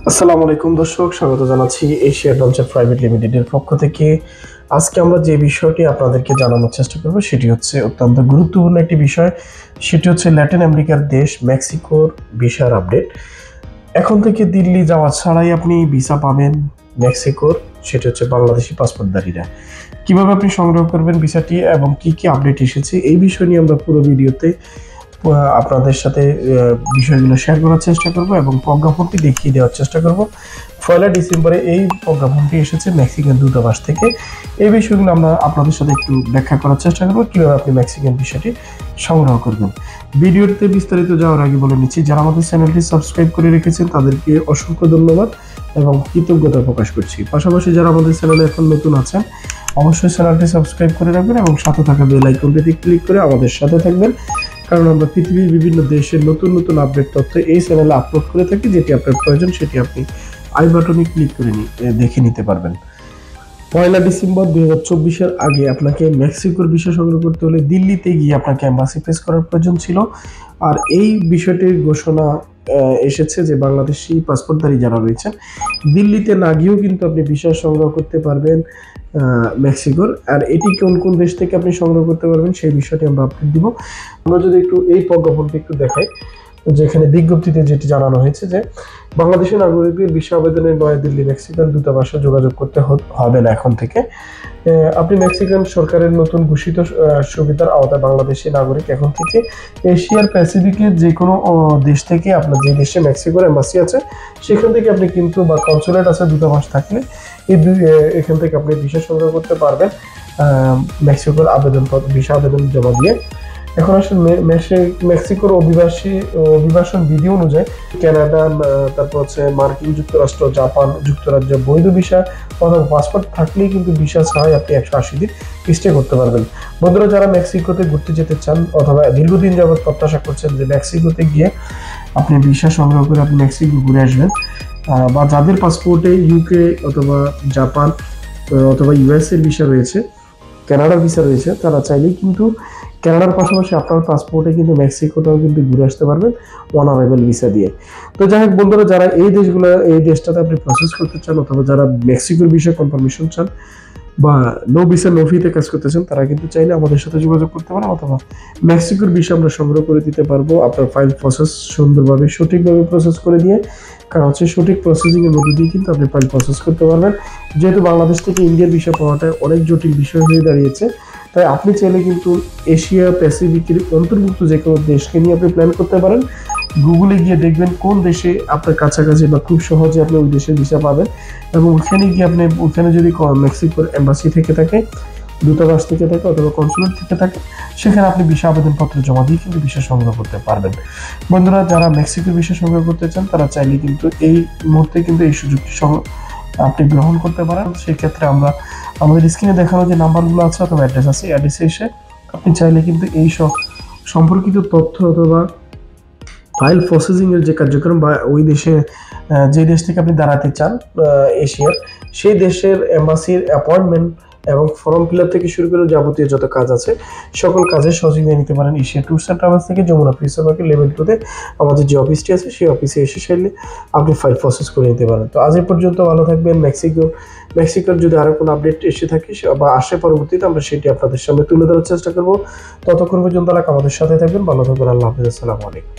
আসসালামু আলাইকুম দর্শক, স্বাগত জানাচ্ছি এশিয়া লঞ্চার প্রাইভেট লিমিটেডের পক্ষ থেকে। আজকে আমরা যে বিষয়টি আপনাদেরকে জানানোর চেষ্টা করব সেটি হচ্ছে অত্যন্ত গুরুত্বপূর্ণ একটি বিষয়। সেটি হচ্ছে ল্যাটিন আমেরিকার দেশ মেক্সিকোর ভিসার আপডেট। এখন থেকে দিল্লি যাওয়া ছাড়াই আপনি ভিসা পাবেন মেক্সিকোর, সেটি হচ্ছে বাংলাদেশি পাসপোর্টধারীরা। কিভাবে আপনি সংগ্রহ করবেন ভিসাটি এবং কি কি আপডেট এসেছে এই বিষয় নিয়ে আমরা পুরো ভিডিওতে আপনাদের সাথে বিষয়গুলো শেয়ার করার চেষ্টা করব এবং প্রজ্ঞাপনটি দেখিয়ে দেওয়ার চেষ্টা করব। 1 ডিসেম্বরে এই প্রজ্ঞাপনটি এসেছে মেক্সিকান দূতাবাস থেকে। এই বিষয়গুলো আমরা আপনাদের সাথে একটু ব্যাখ্যা করার চেষ্টা করব কিভাবে আপনি মেক্সিকান ভিসাটি সংগ্রহ করবেন। ভিডিওতে বিস্তারিত যাওয়ার আগে বলে নিচ্ছি, যারা আমাদের চ্যানেলটি সাবস্ক্রাইব করে রেখেছেন তাদেরকে অসংখ্য ধন্যবাদ এবং কৃতজ্ঞতা প্রকাশ করছি। পাশাপাশি যারা আমাদের চ্যানেলে এখন নতুন আছেন অবশ্যই চ্যানেলটি সাবস্ক্রাইব করে রাখবেন এবং সাথে থাকা বেল আইকনটিতে ক্লিক করে আমাদের সাথে থাকবেন, কারণ আমরা পৃথিবীর বিভিন্ন দেশের নতুন নতুন আপডেট তথ্য এই চ্যানেলে আপলোড করে থাকি। যেটি আপনার প্রয়োজন সেটি আপনি আই বাটনে ক্লিক করে দেখে নিতে পারবেন। 1 ডিসেম্বর 2024-এর আগে আপনাকে মেক্সিকোর ভিসা সংগ্রহ করতে হলে দিল্লিতে গিয়ে আপনাকে এম্বাসি ফেস করার প্রয়োজন ছিল। আর এই বিষয়টির ঘোষণা এসেছে যে বাংলাদেশি পাসপোর্টধারী যারা রয়েছেন দিল্লিতে না গিয়েও কিন্তু আপনি ভিসা সংগ্রহ করতে পারবেন মেক্সিকোর। আর এটি কোন কোন দেশ থেকে আপনি সংগ্রহ করতে পারবেন সেই বিষয়টি আমরা আপডেট দিব। আমরা যদি একটু এই প্রজ্ঞাপনটি একটু দেখাই, যেখানে বিজ্ঞপ্তিতে যেটি জানানো হয়েছে যে বাংলাদেশের নাগরিকদের ভিসা আবেদনে নয়াদিল্লি মেক্সিকান দূতাবাসে যোগাযোগ করতে হবে না এখন থেকে। আপনি মেক্সিকান সরকারের নতুন ঘোষিত সুবিধার আওতায় বাংলাদেশি নাগরিক এখন থেকে এশিয়ার প্যাসিফিকের যে কোনো দেশ থেকে আপনার যে দেশে মেক্সিকোর এম্বাসি আছে সেখান থেকে আপনি কিন্তু বা কনসুলেট আছে দূতাবাস থাকলে এখান থেকে আপনি ভিসা সংগ্রহ করতে পারবেন মেক্সিকোর ভিসা আবেদন জমা দিয়ে। এখন আসলে মেক্সিকোর অভিবাসন বিধি অনুযায়ী কানাডা, তারপর হচ্ছে মার্কিন যুক্তরাষ্ট্র, জাপান, যুক্তরাজ্য বৈধ ভিসা অথবা পাসপোর্ট থাকলেই কিন্তু ভিসা ছাড়াই আপনি 180 দিন স্টে করতে পারবেন। বন্ধুরা, যারা মেক্সিকোতে ঘুরতে যেতে চান অথবা দীর্ঘদিন যাবত প্রত্যাশা করছেন যে মেক্সিকোতে গিয়ে আপনি ভিসা সংগ্রহ করে আপনি মেক্সিকো ঘুরে আসবেন, বা যাদের পাসপোর্টে ইউকে অথবা জাপান অথবা ইউএস এর ভিসা রয়েছে, কানাডার ভিসা রয়েছে, তারা চাইলেই কিন্তু কানাডার পাশাপাশি আপনার পাসপোর্টে কিন্তু মেক্সিকোটাও কিন্তু ঘুরে আসতে পারবেন অন অ্যারাইভাল ভিসা দিয়ে। তো যাই হোক বন্ধুরা, যারা এই দেশটাতে আপনি প্রসেস করতে চান অথবা যারা মেক্সিকোর বিষয়ে কনফার্মেশন চান বা নো ভিসা নো ফিতে কাজ করতে চান তারা কিন্তু চাইলে আমাদের সাথে যোগাযোগ করতে পারেন, অথবা মেক্সিকোর ভিসা আমরা সংগ্রহ করে দিতে পারবো আপনার ফাইল প্রসেস সুন্দরভাবে সঠিকভাবে প্রসেস করে দিয়ে। কারণ হচ্ছে সঠিক প্রসেসিং এর মধ্যে দিয়ে কিন্তু আপনি ফাইল প্রসেস করতে পারবেন। যেহেতু বাংলাদেশ থেকে ইন্ডিয়ার ভিসা পাওয়াটা অনেক জটিল বিষয় হয়ে দাঁড়িয়েছে, তাই আপনি চাইলে কিন্তু এশিয়া প্যাসিফিকের অন্তর্ভুক্ত যে কোনো দেশকে নিয়ে আপনি প্ল্যান করতে পারেন। গুগলে গিয়ে দেখবেন কোন দেশে আপনার কাছাকাছি বা খুব সহজে আপনি ওই দেশের ভিসা পাবেন, এবং ওখানে গিয়ে আপনি ওখানে যদি মেক্সিকোর এম্বাসি থেকে থাকে, দূতাবাস থেকে থাকে অথবা কনসুলেট থেকে থাকে, সেখানে আপনি ভিসা আবেদনপত্র জমা দিয়ে কিন্তু ভিসা সংগ্রহ করতে পারবেন। বন্ধুরা, যারা মেক্সিকোর ভিসা সংগ্রহ করতে চান তারা চাইলে কিন্তু এই মুহূর্তে কিন্তু এই সুযোগটি আপনি গ্রহণ করতে পারেন। সেক্ষেত্রে আমরা আমাদের স্ক্রিনে দেখানো যে নাম্বারগুলো আছে অথবা অ্যাড্রেস আছে, অ্যাড্রেসে এসে আপনি চাইলে কিন্তু এই সব সম্পর্কিত তথ্য অথবা ফাইল প্রসেসিং এর যে কার্যক্রম বা ওই দেশে যে দেশ থেকে আপনি দাঁড়াতে চান এশিয়ার, সেই দেশের এম্বাসির অ্যাপয়েন্টমেন্ট এবং ফর্ম ফিল আপ থেকে শুরু করে যাবতীয় যত কাজ আছে সকল কাজে সহযোগিতা নিতে পারেন এশিয়া ট্যুরস অ্যান্ড ট্রাভেলস থেকে। যমুনা ফিউচার মার্কেট লেভেল 2-তে আমাদের যে অফিসটি আছে সেই অফিসে এসে চাইলে আপনি ফাইল প্রসেস করে নিতে পারেন। তো আজ এ পর্যন্ত ভালো থাকবেন। মেক্সিকোর যদি আরো কোনো আপডেট এসে থাকে বা আসে পরবর্তীতে আমরা সেটি আপনাদের সামনে তুলে ধরার চেষ্টা করবো। ততক্ষণ পর্যন্ত আমাদের সাথে থাকবেন। ভালো থাকবেন। আল্লাহ হাফেজ। আসসালামু আলাইকুম।